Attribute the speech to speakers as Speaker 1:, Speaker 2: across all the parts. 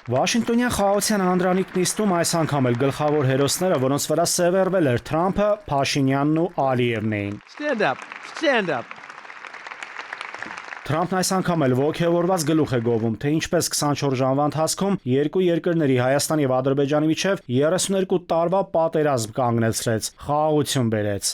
Speaker 1: Վաշինգտոնյան խաղաղության անդրանիկ նիստում այս անգամ էլ գլխավոր հերոսները, որոնց վրա սևեռվել էր Թրամփը, Փաշինյանն ու Ալիևն էին։
Speaker 2: Stand up.
Speaker 1: Թրամփն այս անգամ էլ ոգևորված գլուխ է գովում, թե ինչպես 24 ժամվա ընթացքում երկու երկրների Հայաստանի եւ Ադրբեջանի միջև 32 տարվա պատերազմ կանգնեցրեց, խաղաղություն բերեց։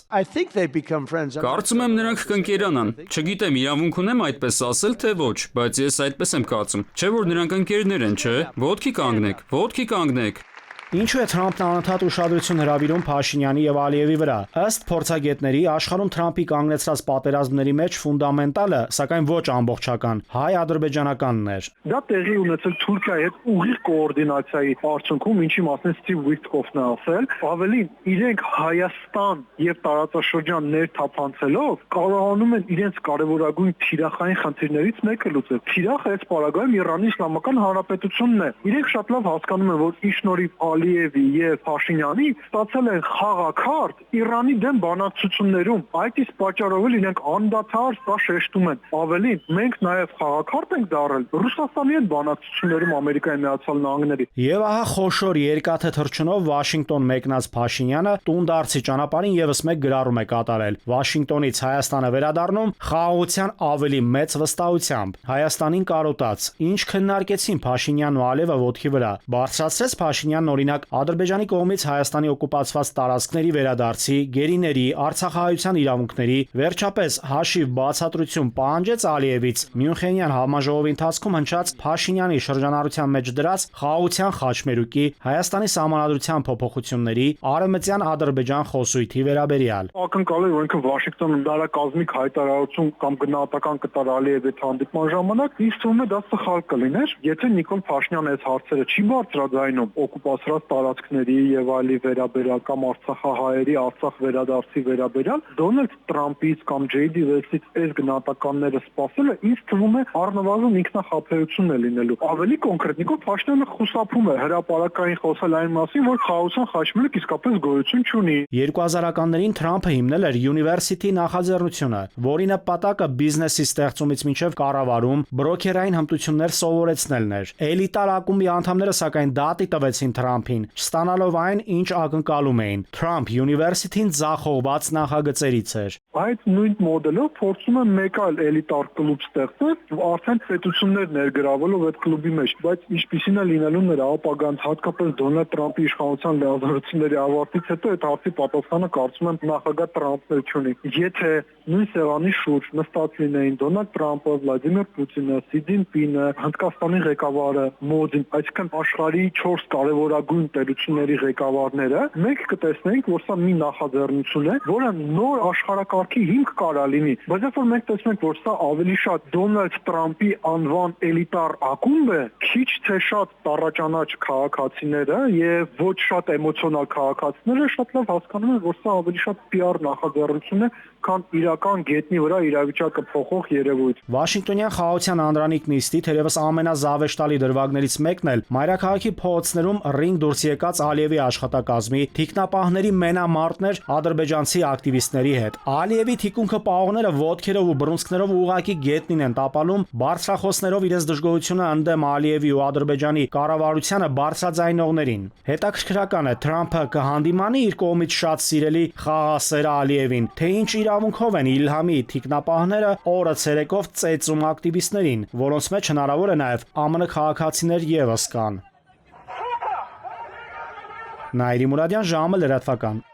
Speaker 3: Կարծում եմ նրանք կընկերանան։ Չգիտեմ, իրավունք ունեմ այդպես ասել, թե ոչ, բայց ես այդպես եմ կարծում։ Չէ՞ որ նրանք ընկերներ են, չէ՞։ Ոտքի կանգնեք։
Speaker 1: Ինչու է Թրամփն անընդհատ ուշադրություն հրավիրում Փաշինյանի եւ Ալիևի վրա։ Ըստ փորձագետների, աշխարհում Թրամփի կանգնեցրած պատերազմների մեջ ֆունդամենտալը, սակայն ոչ ամբողջական, հայ-ադրբեջանականն էր։
Speaker 4: Դա տեղի ունեցել Թուրքիայի հետ ուղիղ կոորդինացիայի արդյունքում, ինչի մասին Սթիվ Վիթկոֆն է ասել, ավելին իրենք Հայաստան եւ տարածաշրջան ներթափանցելով կարողանում են իրենց կարևորագույն թիրախային խնդիրներից մեկը լուծել։ Թիրախը այս պարագայում Իրանի Իսլամական Հանրապետությունն է։ Իրենք շատ լավ հասկանում են, որ ի շնորհիվ Ալիևի եւ Փաշինյանի ստացել են խաղաքարտ Իրանի դեմ բանակցություններում։ Այդ իսկ պատճառով էլ իրենք անդադար սա շեշտում են։ Ավելին, մենք նաեւ խաղաքարտ ենք դառել Ռուսաստանի հետ բանակցություններում Ամերիկայի Միացյալ Նահանգների։
Speaker 1: Եվ ահա խոշոր երկաթե թռչունով Վաշինգտոն մեկնած Փաշինյանը տունդարձի ճանապարհին եւս մեկ գրառում է կատարել։ Վաշինգտոնից Հայաստանը վերադառնում խաղաղության ավելի մեծ վստահությամբ։ Հայաստանին կարոտած, ինչ քննարկեցին Փաշինյանն ու Ալիևը ոտքի վրա։ Բարձրացրեց Փաշինյանն օրինակ Ադրբեջանի կողմից Հայաստանի օկուպացված տարածքների վերադարձի, գերիների, Արցախահայության իրավունքների, վերջապես հաշիվ բացատրություն պահանջեց Ալիևից Մյունխենյան համաժողովի ընթացքում հնչած Փաշինյանի շրջանառության մեջ դրած խաղաղության խաչմերուկի, Հայաստանի սահմանադրության փոփոխությունների, Արևմտյան Ադրբեջան խոսույթի վերաբերյալ։
Speaker 4: Ակնկալել է, որ ինքը Վաշինգտոնում դարակազմիկ հայտարարություն կամ գնահատական կտար Ալիևի հետ հանդիպման ժամանակ, ինձ թվում է դա սխալ կլիներ, եթե Նիկոլ Փաշինյանը այս հարցերը չի բարձրաձայնում օկուպացրած տարածքների եւ այլի վերաբերյալ կամ Արցախահայերի Արցախ վերադարձի վերաբերյալ, Դոնալդ Թրամփից կամ Ջեյ Դի Վենսից այս գնահատականները սպասելը ինձ թվում է առնվազն ինքնախաբեություն է լինելու։ Ավելի կոնկրետ Նիկոլ Փաշինյանը խուսափում է հրապարակային խոսել այն մասին, որ խաղաղության խաչմերուկ իսկապես գոյություն չունի։
Speaker 1: 2000-ականներին Թրամփը հիմնել էր Յունիվերսիթի նախաձեռնությունը, որի նպատակը բիզնեսի ստեղծումից մինչև կառավարում, բրոքերային հմտություններ սովորեցնելն էր։ Էլիտար ակումբի անդամները սակայն դատի տվեցին Թրամփին, չստանալով այն, ինչ ակնկալում էին։ Trump University-ն ձախողված նախագծերից էր։
Speaker 4: Այդ նույն մոդելով փորձում են մեկ այլ էլիտար կլուբ ստեղծել, արդեն պետություններ ներգրավելով այդ կլուբի մեջ, բայց ինչպիսին է լինելու նրա ապագան, հատկապես Դոնալդ Թրամփի իշխանության լիազորությունների ավարտից հետո այդ հարցի պատասխանը կարծում եմ նախագահ Թրամփն էլ չունի։ Եթե նույն սեղանի շուրջ նստած լինեին Դոնալդ Թրամփը, Վլադիմիր Պուտինը, Սի Ձինպինը, Հնդկաստանի ղեկավարը, Մոդին, այսինքն աշխարհի 4 կարևորագույն տերությունների ղեկավարները, մենք կտեսնենք, որ սա մի նախաձեռնություն է, որը նոր աշխարհակարգի հիմք կարա լինի, բայց երբ որ մենք տեսնենք, որ սա ավելի շատ Դոնալդ Թրամփի անվան էլիտար ակումբ է, քիչ թե շատ տառաճանաչ քաղաքացիները եւ ոչ շատ էմոցիոնալ քաղաքացիները շատ լավ հասկանում են, որ սա ավելի շատ PR նախաձեռնություն է, քան իրական գետնի վրա իրավիճակը փոխող երևույթ։
Speaker 1: Վաշինգտոնյան խաղաղության անդրանիկ նիստի թերևս ամենազավեշտալի դրվագներից մեկն էլ մայրաքաղաքի փողոցներում ռինգ դուրս եկած Ալիևի աշխատակազմի թիկնապահների մենամարտներ ադրբեջանցի ակտիվիստների հետ։ Ալիևի թիկունքը պահողները ոտքերով ու բռունցքներով ուղղակի գետնին են տապալում, բարձրախոսներով իրենց դժգոհությունը ընդդեմ Ալիևի ու Ադրբեջանի կառավարությանը բարձրաձայնողներին։ Հետաքրքրական է, Թրամփը կհանդիմանի իր կողմից շատ սիրելի խաղաղասեր Ալիևին, թե ինչ իրավունքով են Իլհամի թիկնապահները օրը ցերեկով ծեծում ակտիվիստներին, որոնց մեջ հնարավոր է նաև ԱՄՆ քաղաքացիներ եւս կան։ Նայիրի Մուրադյան, ժամը լրատվական։